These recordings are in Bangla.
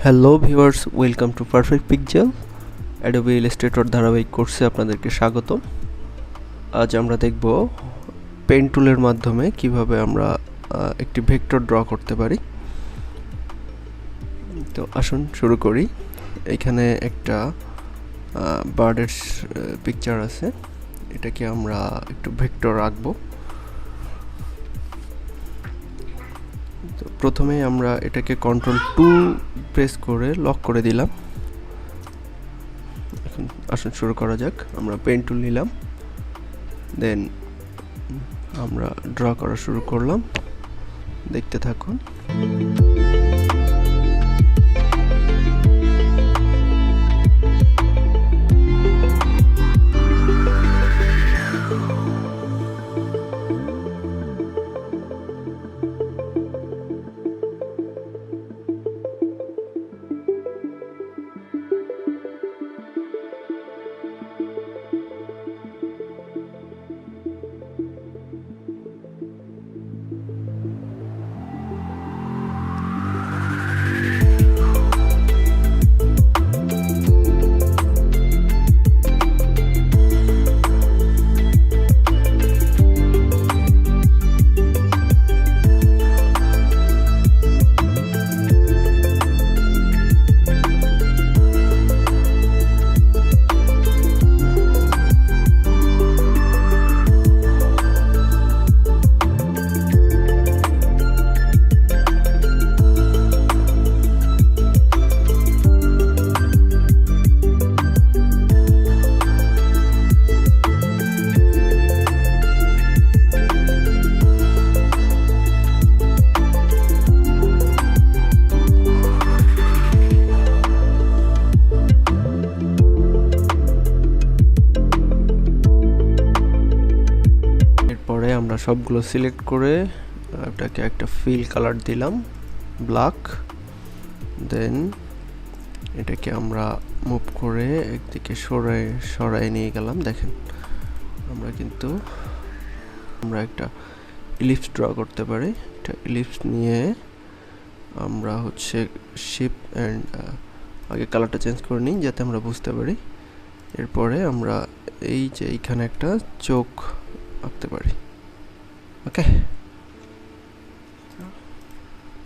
Hello viewers, welcome to perfect pixel. Adobe Illustrator ধারাবাহিক কোর্সে আপনাদেরকে স্বাগতম। আজ আমরা দেখব পেন টুলের মাধ্যমে কিভাবে আমরা একটি ভেক্টর ড্র করতে পারি। তো আসুন শুরু করি। এখানে একটা বার্ডের পিকচার আছে, এটাকে আমরা একটু ভেক্টর আঁকবো। তো প্রথমে আমরা এটাকে Ctrl+2 প্রেস করে লক করে দিলাম। এখন আসুন শুরু করা যাক। আমরা পেন টুল নিলাম, দেন আমরা ড্র করা শুরু করলাম। দেখতে থাকুন। পরে আমরা সবগুলো সিলেক্ট করে এটাকে একটা ফিল কালার দিলাম, ব্ল্যাক। দেন এটাকে আমরা মুভ করে একদিকে সরায় নিয়ে গেলাম। দেখেন আমরা একটা ইলিপস ড্র করতে পারি। একটা ইলিপস নিয়ে আমরা শেপ অ্যান্ড আগে কালারটা চেঞ্জ করে নিই যাতে আমরা বুঝতে পারি। এরপরে আমরা এই যে এইখানে একটা চোখ আঁকতে পারি। ওকে,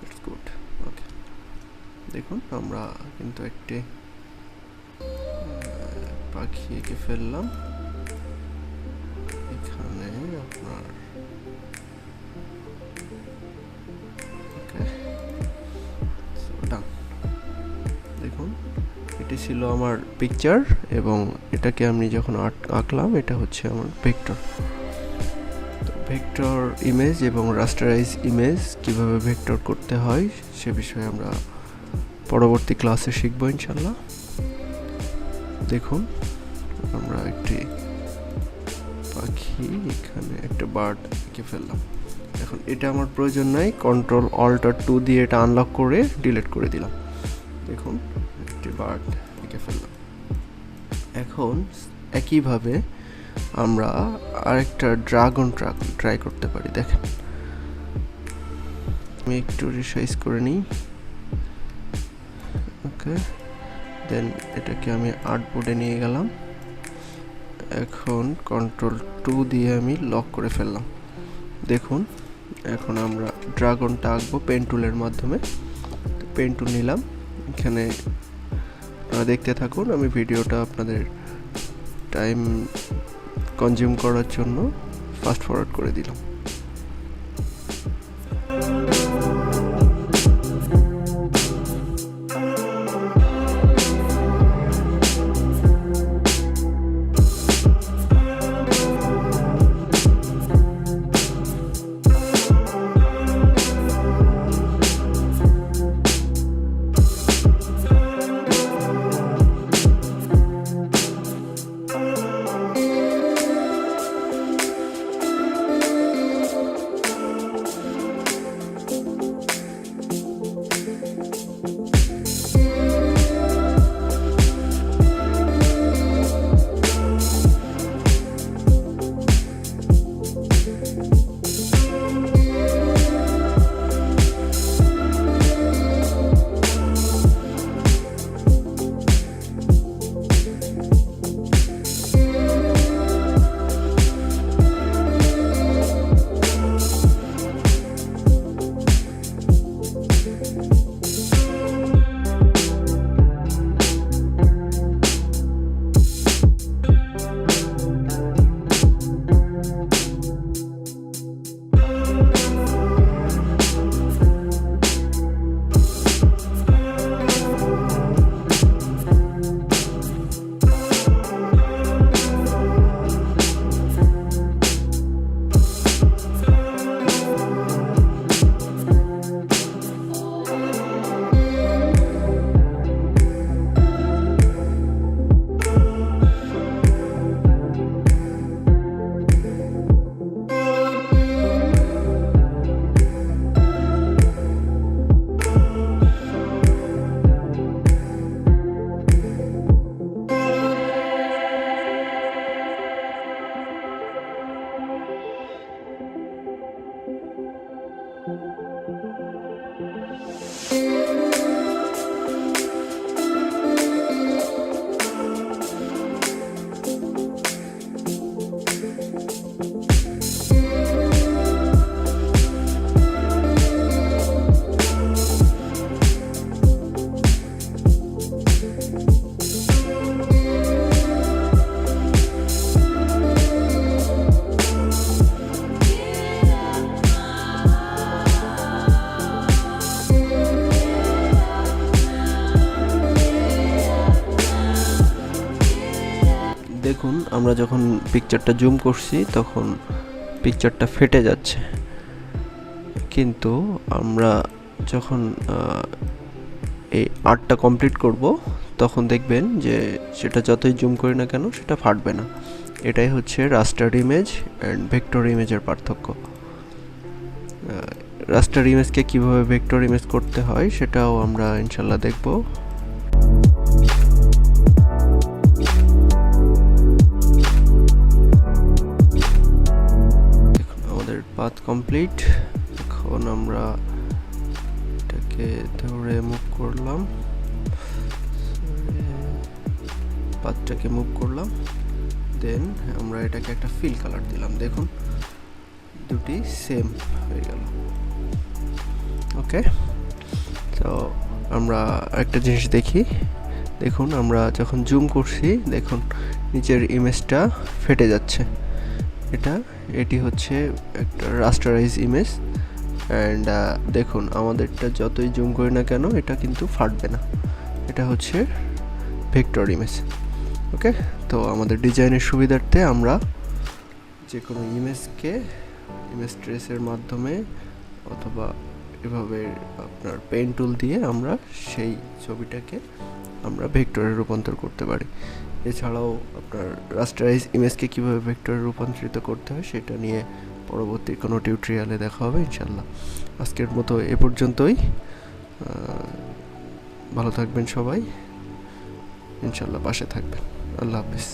ইটস গুড। ওকে, দেখুন আমরা কিন্তু একটি পাখি এঁকে ফেললাম এখানে আপনার। ওকে, দেখুন এটি ছিল আমার পিকচার এবং এটাকে আমি যখন আঁকলাম এটা হচ্ছে আমার ভেক্টর। ভেক্টর ইমেজ এবং রাস্টারাইজ ইমেজ কিভাবে ভেক্টর করতে হয় সে বিষয়ে আমরা পরবর্তী ক্লাসে শিখব ইনশাল্লাহ। দেখুন আমরা একটি পাখি, এখানে একটা বার্ড এঁকে ফেললাম। এখন এটা আমার প্রয়োজন নাই, Ctrl+Alt+2 দিয়ে এটা আনলক করে ডিলিট করে দিলাম। দেখুন একটি বার্ড এঁকে ফেললাম। এখন একইভাবে আমরা আরেকটা ড্রাগন ট্রাই করতে পারি। দেখেন আমি একটু রিসাইজ করে নিই। ওকে, দেন এটাকে আমি আর্টবোর্ডে নিয়ে গেলাম। এখন Ctrl+2 দিয়ে আমি লক করে ফেললাম। দেখুন এখন আমরা ড্রাগনটা আঁকবো পেন টুলের মাধ্যমে। পেন টুল নিলাম, এখানে আপনারা দেখতে থাকুন। আমি ভিডিওটা আপনাদের টাইম কনজিউম করার জন্য ফাস্ট ফরওয়ার্ড করে দিলাম। দেখুন আমরা যখন পিকচারটা জুম করছি তখন পিকচারটা ফেটে যাচ্ছে, কিন্তু আমরা যখন এই আর্টটা কমপ্লিট করব তখন দেখবেন যে সেটা যতই জুম করি না কেন সেটা ফাটবে না। এটাই হচ্ছে রাস্টার ইমেজ অ্যান্ড ভেক্টর ইমেজের পার্থক্য। রাস্টার ইমেজকে কিভাবে ভেক্টর ইমেজ করতে হয় সেটাও আমরা ইনশাল্লাহ দেখব। দেখুন আমাদের পাথ কমপ্লিট। এখন আমরা এটাকে ধরে মুভ করলাম, পাথটাকে মুভ করলাম, দেন আমরা এটাকে একটা ফিল কালার দিলাম। দেখুন দুটি সেম হয়ে গেল। ওকে, তো আমরা একটা জিনিস দেখি। দেখুন আমরা যখন জুম করছি দেখুন নিচের ইমেজটা ফেটে যাচ্ছে। এটি হচ্ছে একটা রাস্টারাইজ ইমেজ অ্যান্ড দেখুন আমাদেরটা যতই জুম করি না কেন এটা কিন্তু ফাটবে না। এটা হচ্ছে ভেক্টর ইমেজ। ওকে, তো আমাদের ডিজাইনের সুবিধার্থে আমরা যে কোনো ইমেজকে ইমেজ ট্রেসের মাধ্যমে অথবা এভাবে আপনার পেন টুল দিয়ে আমরা সেই ছবিটাকে আমরা ভেক্টরে রূপান্তর করতে পারি। এছাড়াও আপনার রাস্টারাইজ ইমেজকে কীভাবে ভেক্টরে রূপান্তরিত করতে হয় সেটা নিয়ে পরবর্তী কোনো টিউটোরিয়ালে দেখা হবে ইনশাল্লাহ। আজকের মতো এ পর্যন্তই। ভালো থাকবেন সবাই, ইনশাল্লাহ পাশে থাকবেন। আল্লাহ হাফিজ।